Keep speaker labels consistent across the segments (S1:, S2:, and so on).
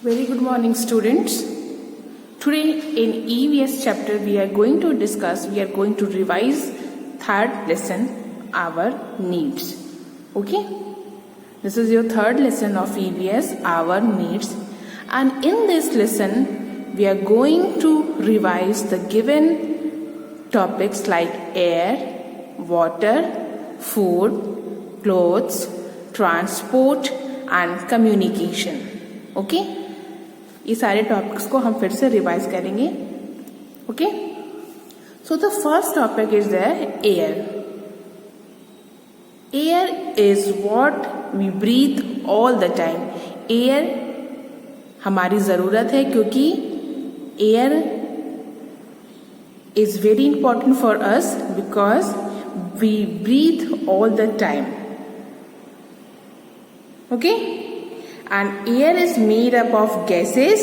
S1: Very good morning, students. Today in EVS chapter we are going to revise third lesson, our needs. Okay? This is your third lesson of EVS, our needs. And in this lesson we are going to revise the given topics like air, water, food, clothes, transport and communication. Okay? ये सारे topics को हम फिर से revise करेंगे. Okay, so the first topic is the air. Air is what we breathe all the time. Air हमारी जरूरत है क्योंकि air is very important for us because we breathe all the time. Okay, and air is made up of gases.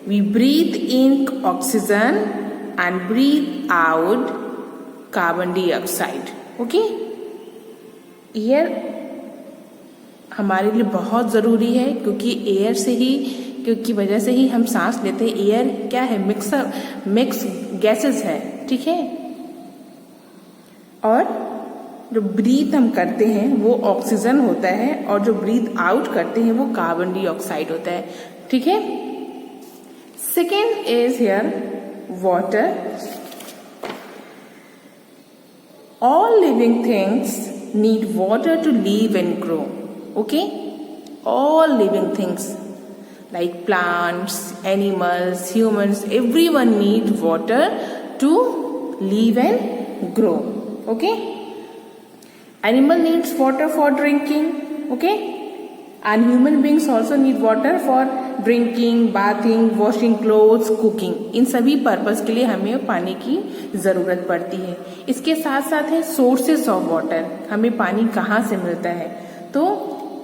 S1: We breathe in oxygen and breathe out carbon dioxide. Okay? Air हमारे लिए बहुत ज़रूरी है क्योंकि air से ही क्योंकि वजह से ही हम सांस लेते हैं. एयर क्या है? मिक्स गैसेस है. ठीक है, और जो ब्रीथ हम करते हैं वो ऑक्सीजन होता है और जो ब्रीथ आउट करते हैं वो कार्बन डाइऑक्साइड होता है. ठीक है. Second is here water. All living things need water to live and grow. Okay, all living things like plants, animals, humans, everyone need water to live and grow. Okay? Animal needs water for drinking, okay? And human beings also need water for drinking, bathing, washing clothes, cooking. इन सभी purpose के लिए हमें पानी की ज़रूरत पड़ती है. इसके साथ साथ है सोर्सेस ऑफ वाटर. हमें पानी कहाँ से मिलता है? तो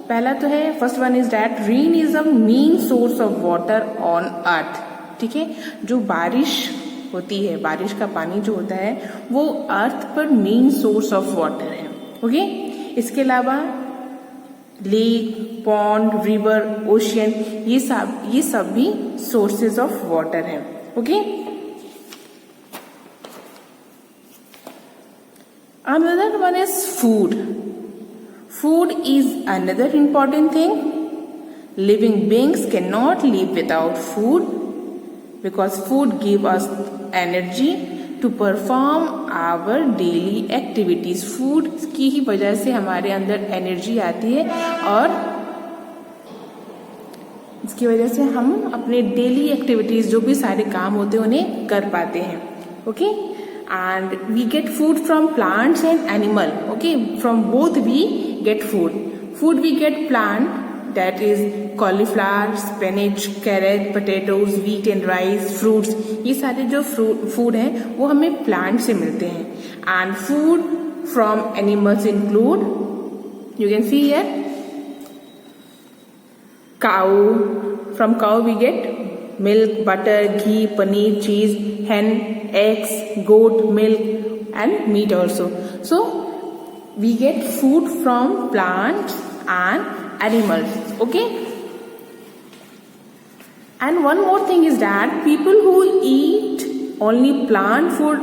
S1: पहला तो है, first one is that rain is a main source of water on earth. ठीक है, जो बारिश होती है, बारिश का पानी जो होता है वो अर्थ पर मेन सोर्स ऑफ वाटर है. ओके, इसके अलावा लेक, पॉन्ड, रिवर, ओशियन, ये सब भी सोर्सेज ऑफ वाटर हैं. Okay, another one is food. Food is another important thing. Living beings cannot live without food because food give us energy to perform our daily activities. Food की ही वजह से हमारे अंदर energy आती है और इसकी वजह से हम अपने डेली एक्टिविटीज जो भी सारे काम होते हैं उन्हें कर पाते हैं. Okay, and we get food from plants and animal. Okay, from both we get food. Food we get plant, that is cauliflower, spinach, carrot, potatoes, wheat and rice, fruits. ये सारे जो फूड हैं वो हमें प्लांट से मिलते हैं. And food from animals include, you can see here, cow. From cow we get milk, butter, ghee, paneer, cheese, hen, eggs, goat milk and meat also. So we get food from plants and animals. Okay, and one more thing is that people who eat only plant food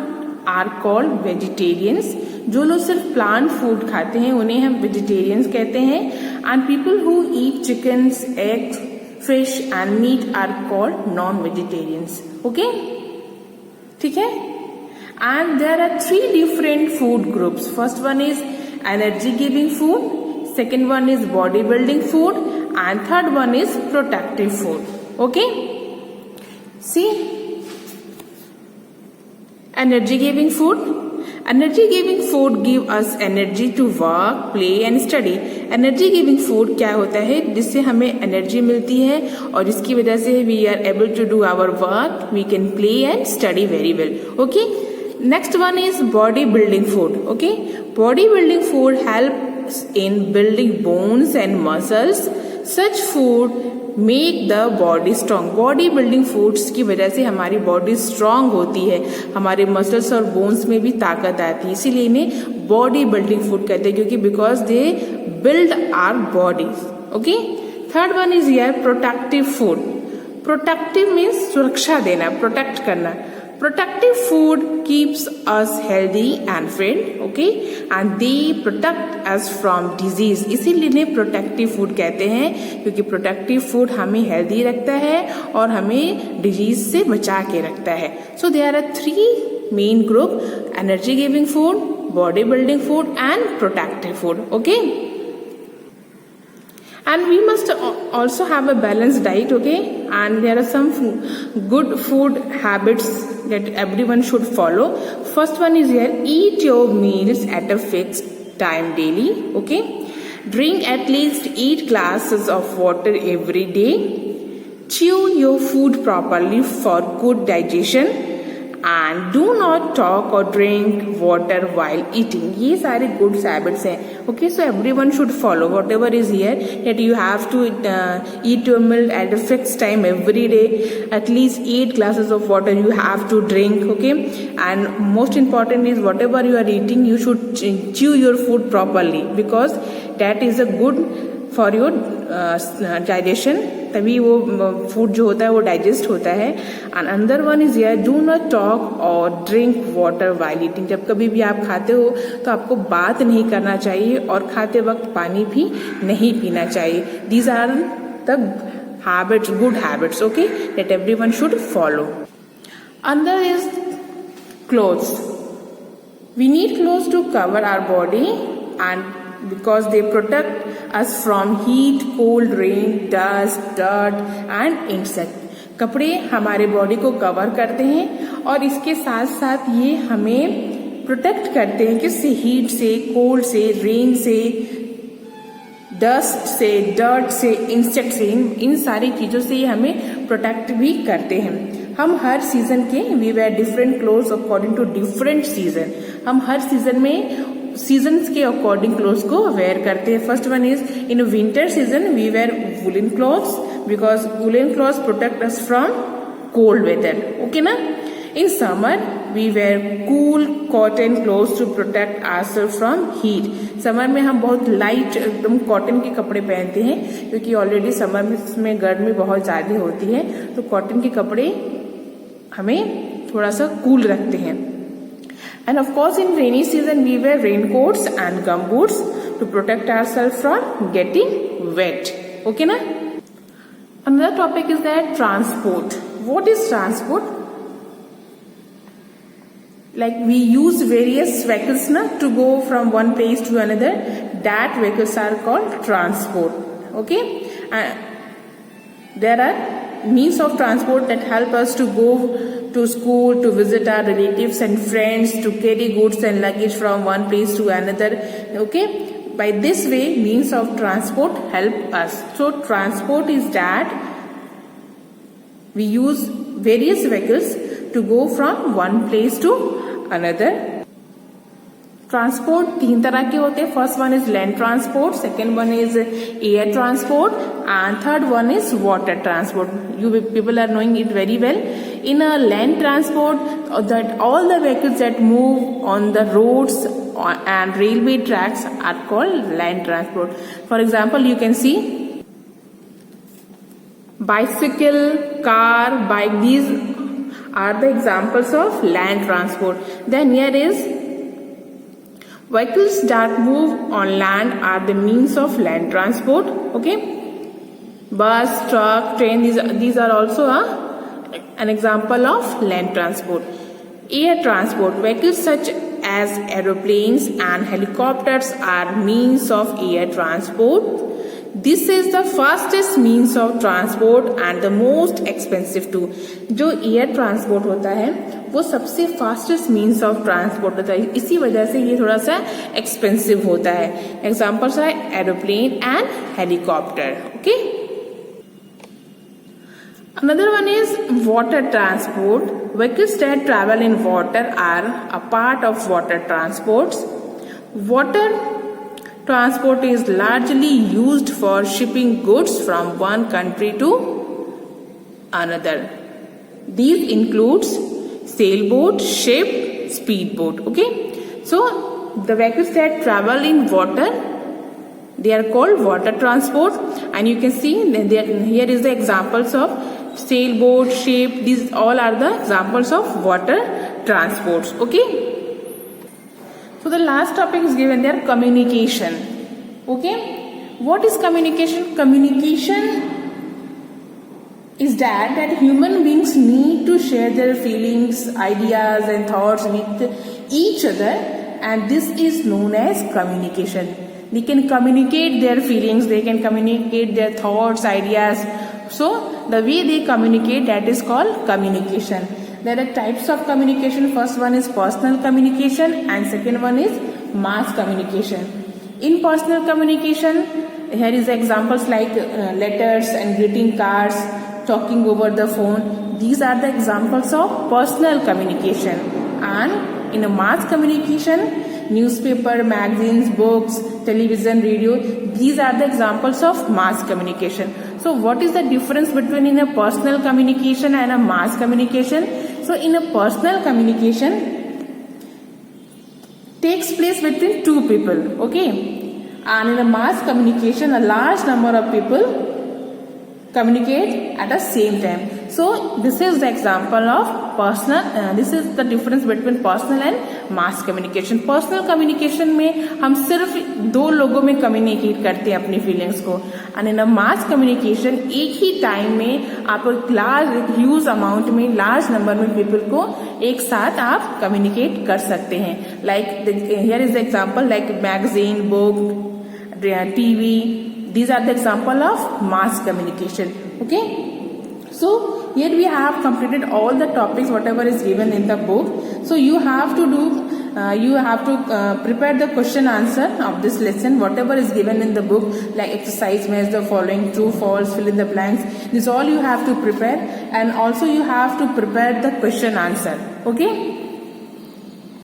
S1: are called vegetarians. जो लोग सिर्फ plant food खाते हैं उन्हें हम vegetarians कहते हैं. And people who eat chickens, eggs, fish and meat are called non vegetarians. Okay, ठीक है. And there are 3 different food groups. First one is energy giving food, second one is body building food and third one is protective food. Okay, see, energy giving food. Energy giving food give us energy to work, play and study. Energy giving food क्या होता है? जिससे हमें energy मिलती है और इसकी वजह से we are able to do our work, we can play and study very well. Okay, next one is body building food. Okay, body building food help in building bones and muscles. Such food make the body strong. Body building foods की वजह से हमारी body strong होती है, हमारे muscles और bones में भी ताकत आती है. इसीलिए इन्हें बॉडी बिल्डिंग फूड कहते हैं क्योंकि because they build our bodies. Okay, third one is here protective food. Protective means सुरक्षा देना, प्रोटेक्ट करना. Protective food keeps us healthy and fit, okay, and they protect us from disease. इसीलिए इन्हें protective food कहते हैं, क्योंकि protective food हमें healthy रखता है और हमें डिजीज से बचा के रखता है. So there are 3 main group: energy giving food, body building food and protective food. Okay, and we must also have a balanced diet, okay, and there are some good food habits that everyone should follow. First one is here: eat your meals at a fixed time daily, okay. Drink at least 8 glasses of water every day. Chew your food properly for good digestion. And do not talk or drink water while eating. ये सारे good habits हैं. Okay, so everyone should follow whatever is here, that you have to eat your meal at a fixed time every day. At least 8 glasses of water you have to drink. Okay, and most important is whatever you are eating, you should chew your food properly, because that is a good for your digestion. तभी वो food जो होता है वो digest होता है. And another one is here: do not talk और drink water while eating. जब कभी भी आप खाते हो तो आपको बात नहीं करना चाहिए और खाते वक्त पानी भी नहीं पीना चाहिए. These are the habits, good habits, okay, that everyone should follow. Another is clothes. We need clothes to cover our body, and because they protect us from heat, cold, rain, dust, dirt and insect. कपड़े हमारे body को cover करते हैं और इसके साथ साथ ये हमें प्रोटेक्ट करते हैं किससे? हीट से, कोल्ड से, रेन से, डस्ट से, डर्ट से, इंसेक्ट से. इन सारी चीजों से ये हमें प्रोटेक्ट भी करते हैं. हम हर सीजन के we wear different clothes according to different season. हम हर सीजन में सीजन्स के अकॉर्डिंग क्लोथ्स को वेयर करते हैं. First one is in winter season we wear woollen clothes, because woollen clothes protect us from cold weather. Okay ना. In summer we wear cool cotton clothes to protect ourselves from heat. Summer में हम बहुत light एकदम cotton के कपड़े पहनते हैं, क्योंकि ऑलरेडी समर में गर्मी बहुत ज्यादा होती है, तो कॉटन के कपड़े हमें थोड़ा सा कूल रखते हैं. And of course in rainy season we wear raincoats and gumboots to protect ourselves from getting wet. Okay na? Another topic is that transport. What is transport? Like we use various vehicles na to go from one place to another. That vehicles are called transport. Okay? There are means of transport that help us to go to school, to visit our relatives and friends, to carry goods and luggage from one place to another. Okay, by this way means of transport help us. So transport is that we use various vehicles to go from one place to another. Transport 3 तरह के होते हैं. First one is land transport, second one is air transport and third one is water transport. You people are knowing it very well. In a land transport, that all the vehicles that move on the roads and railway tracks are called land transport. For example, you can see bicycle, car, bike. These are the examples of land transport. Then here is vehicles that move on land are the means of land transport. Okay, bus, truck, train. These are also an example of land transport. Air transport. Vehicles such as aeroplanes and helicopters are means of air transport. This is the fastest means of transport and the most expensive too. जो air transport होता है वो सबसे fastest means of transport होता है, इसी वजह से ये थोड़ा सा एक्सपेंसिव होता है. एग्जाम्पल्स है aeroplane and helicopter. Okay. Another one is water transport. Vehicles that travel in water are a part of water transports. Water transport is largely used for shipping goods from one country to another. These includes sailboat, ship, speedboat. Okay, so the vehicles that travel in water, they are called water transport, and you can see here is the examples of sailboat, ship, these all are the examples of water transports. Okay. So the last topic is given there, communication. Okay. What is communication? Communication is that human beings need to share their feelings, ideas and thoughts with each other, and this is known as communication. They can communicate their feelings, they can communicate their thoughts, ideas. So the way they communicate, that is called communication. There are types of communication. First one is personal communication and second one is mass communication. In personal communication, here is examples like letters and greeting cards, talking over the phone. These are the examples of personal communication. And in a mass communication, newspaper, magazines, books, television, radio, these are the examples of mass communication. So what is the difference between in a personal communication and a mass communication? So in a personal communication takes place between two people, okay? And in a mass communication, a large number of people communicate at the same time. So this is the example of personal, this is the difference between personal and mass communication. Personal communication में हम सिर्फ दो लोगों में communicate करते हैं अपनी feelings को, and in a mass communication एक ही time में आप large huge amount में large number में people को एक साथ आप communicate कर सकते हैं. Like here is the example like magazine, book, TV. These are the example of mass communication. Okay. So here we have completed all the topics whatever is given in the book. So you have to do prepare the question answer of this lesson whatever is given in the book, like exercise match the following, true, false, fill in the blanks. This all you have to prepare, and also you have to prepare the question answer. Okay.